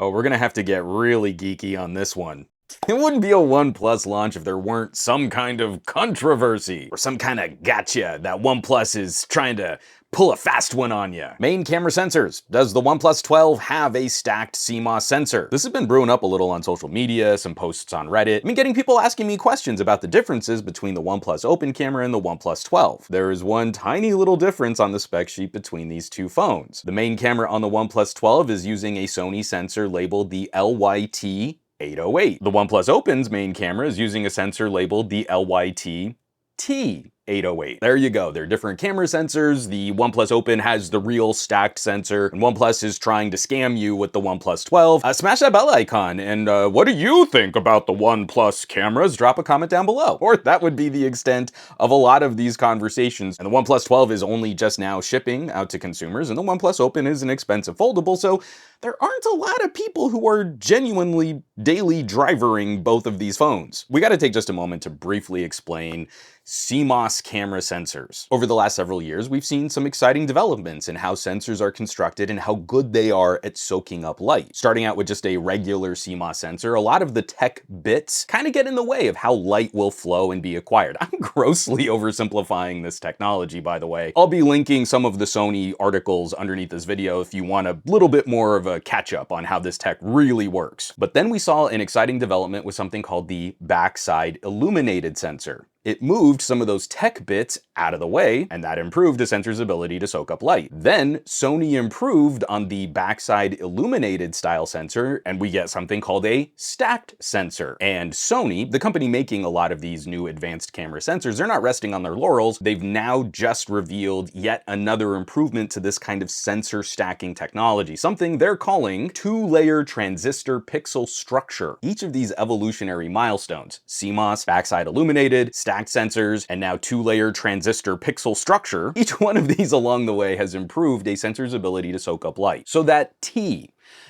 Oh, we're gonna have to get really geeky on this one. It wouldn't be a OnePlus launch if there weren't some kind of controversy or some kind of gotcha that OnePlus is trying to pull a fast one on you. Main camera sensors. Does the OnePlus 12 have a stacked CMOS sensor? This has been brewing up a little on social media, some posts on Reddit. I've been getting people asking me questions about the differences between the OnePlus Open camera and the OnePlus 12. There is one tiny little difference on the spec sheet between these two phones. The main camera on the OnePlus 12 is using a Sony sensor labeled the LYT 808. The OnePlus Open's main camera is using a sensor labeled the LYT T808. There you go. They're different camera sensors. The OnePlus Open has the real stacked sensor, and OnePlus is trying to scam you with the OnePlus 12. Smash that bell icon, and what do you think about the OnePlus cameras? Drop a comment down below. Or that would be the extent of a lot of these conversations. And the OnePlus 12 is only just now shipping out to consumers, and the OnePlus Open is an expensive foldable, so there aren't a lot of people who are genuinely daily drivering both of these phones. We gotta take just a moment to briefly explain CMOS camera sensors. Over the last several years, we've seen some exciting developments in how sensors are constructed and how good they are at soaking up light. Starting out with just a regular CMOS sensor, a lot of the tech bits kind of get in the way of how light will flow and be acquired. I'm grossly oversimplifying this technology, by the way. I'll be linking some of the Sony articles underneath this video if you want a little bit more of a catch up on how this tech really works. But then we saw an exciting development with something called the backside illuminated sensor. It moved some of those tech bits out of the way, and that improved the sensor's ability to soak up light. Then Sony improved on the backside illuminated style sensor, and we get something called a stacked sensor. And Sony, the company making a lot of these new advanced camera sensors, they're not resting on their laurels. They've now just revealed yet another improvement to this kind of sensor stacking technology, something they're calling two-layer transistor pixel structure. Each of these evolutionary milestones, CMOS, backside illuminated, stacked sensors, and now two-layer transistor pixel structure, each one of these along the way has improved a sensor's ability to soak up light. So that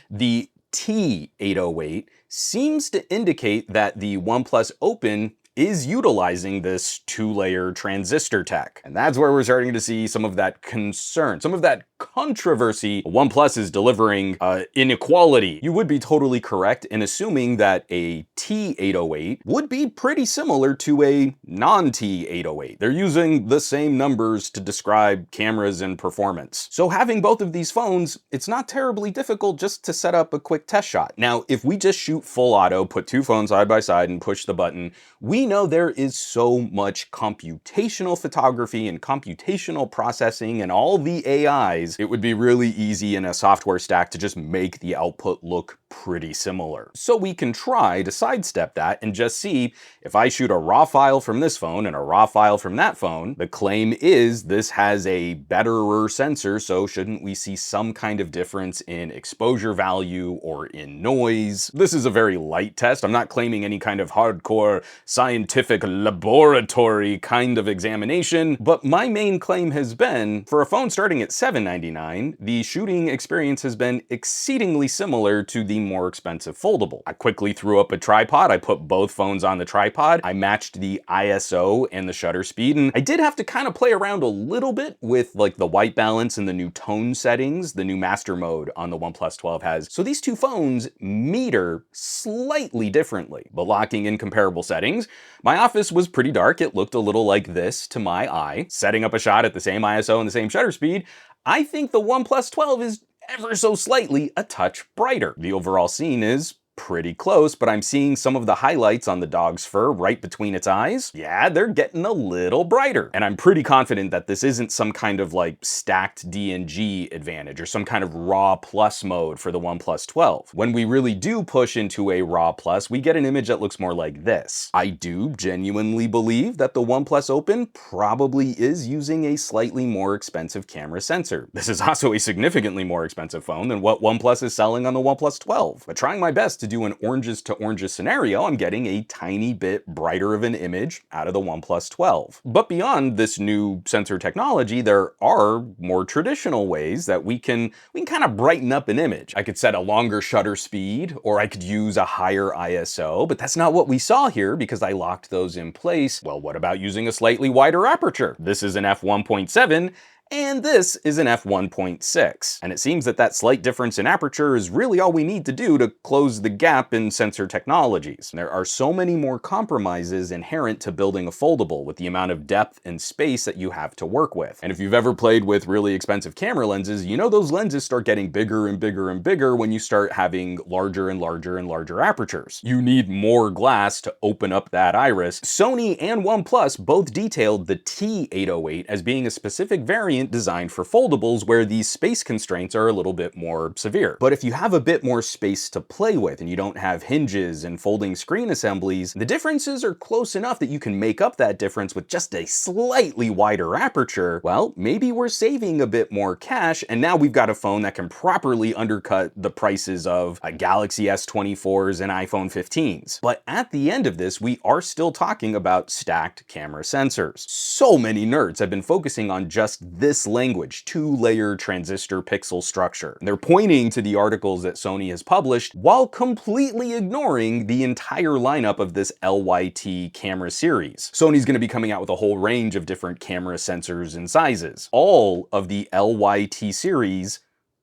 the T808, seems to indicate that the OnePlus Open is utilizing this two-layer transistor tech. And that's where we're starting to see some of that concern, some of that controversy. OnePlus is delivering inequality. You would be totally correct in assuming that a T808 would be pretty similar to a non-T808. They're using the same numbers to describe cameras and performance. So having both of these phones, it's not terribly difficult just to set up a quick test shot. Now, if we just shoot full auto, put two phones side by side and push the button, we know there is so much computational photography and computational processing and all the AIs, it would be really easy in a software stack to just make the output look pretty similar. So we can try to sidestep that and just see if I shoot a raw file from this phone and a raw file from that phone, the claim is this has a betterer sensor, so shouldn't we see some kind of difference in exposure value or in noise? This is a very light test. I'm not claiming any kind of hardcore scientific laboratory kind of examination, but my main claim has been, for a phone starting at $799, the shooting experience has been exceedingly similar to the more expensive foldable. I quickly threw up a tripod, I put both phones on the tripod, I matched the ISO and the shutter speed, and I did have to kind of play around a little bit with like the white balance and the new tone settings the new master mode on the OnePlus 12 has. So these two phones meter slightly differently, but locking in comparable settings, my office was pretty dark. It looked a little like this to my eye. Setting up a shot at the same ISO and the same shutter speed, I think the OnePlus 12 is ever so slightly a touch brighter. The overall scene is pretty close, but I'm seeing some of the highlights on the dog's fur right between its eyes. Yeah, they're getting a little brighter. And I'm pretty confident that this isn't some kind of like stacked DNG advantage or some kind of raw plus mode for the OnePlus 12. When we really do push into a raw plus, we get an image that looks more like this. I do genuinely believe that the OnePlus Open probably is using a slightly more expensive camera sensor. This is also a significantly more expensive phone than what OnePlus is selling on the OnePlus 12. But trying my best to do an oranges to oranges scenario, I'm getting a tiny bit brighter of an image out of the OnePlus 12. But beyond this new sensor technology, there are more traditional ways that we can kind of brighten up an image. I could set a longer shutter speed, or I could use a higher ISO, but that's not what we saw here because I locked those in place. Well, what about using a slightly wider aperture? This is an f1.7, and this is an f1.6. And it seems that that slight difference in aperture is really all we need to do to close the gap in sensor technologies. There are so many more compromises inherent to building a foldable with the amount of depth and space that you have to work with. And if you've ever played with really expensive camera lenses, you know those lenses start getting bigger and bigger and bigger when you start having larger and larger and larger apertures. You need more glass to open up that iris. Sony and OnePlus both detailed the T808 as being a specific variant designed for foldables where these space constraints are a little bit more severe. But if you have a bit more space to play with and you don't have hinges and folding screen assemblies, the differences are close enough that you can make up that difference with just a slightly wider aperture. Well, maybe we're saving a bit more cash, and now we've got a phone that can properly undercut the prices of a Galaxy S24s and iPhone 15s. But at the end of this, we are still talking about stacked camera sensors. So many nerds have been focusing on just this language, two-layer transistor pixel structure. They're pointing to the articles that Sony has published while completely ignoring the entire lineup of this LYT camera series. Sony's going to be coming out with a whole range of different camera sensors and sizes. All of the LYT series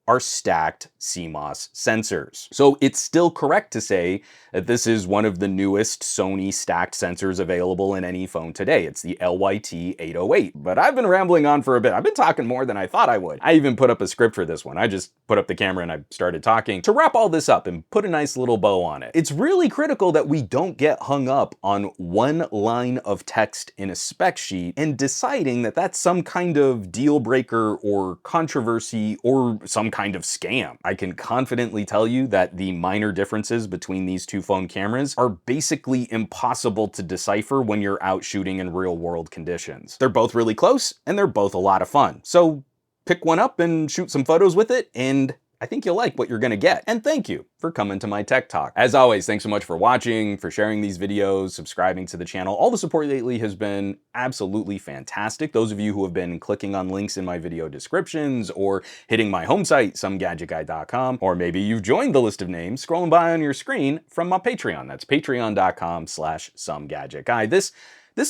are stacked CMOS sensors. So it's still correct to say that this is one of the newest Sony stacked sensors available in any phone today. It's the LYT 808. But I've been rambling on for a bit. I've been talking more than I thought I would. I even put up a script for this one. I just put up the camera and I started talking. To wrap all this up and put a nice little bow on it, it's really critical that we don't get hung up on one line of text in a spec sheet and deciding that that's some kind of deal breaker or controversy or some kind of scam. I can confidently tell you that the minor differences between these two phone cameras are basically impossible to decipher when you're out shooting in real world conditions. They're both really close and they're both a lot of fun. So pick one up and shoot some photos with it, and I think you'll like what you're gonna get. And thank you for coming to my tech talk. As always, thanks so much for watching, for sharing these videos, subscribing to the channel. All the support lately has been absolutely fantastic. Those of you who have been clicking on links in my video descriptions or hitting my home site, SomeGadgetGuy.com, or maybe you've joined the list of names scrolling by on your screen from my Patreon. That's patreon.com/SomeGadgetGuy. This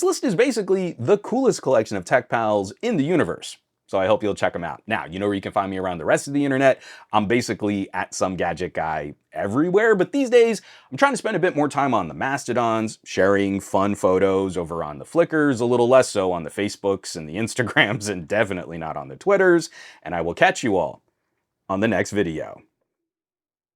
list is basically the coolest collection of tech pals in the universe. So I hope you'll check them out. Now, you know where you can find me around the rest of the internet. I'm basically at SomeGadgetGuy everywhere, but these days I'm trying to spend a bit more time on the Mastodons, sharing fun photos over on the Flickrs, a little less so on the Facebooks and the Instagrams, and definitely not on the Twitters. And I will catch you all on the next video.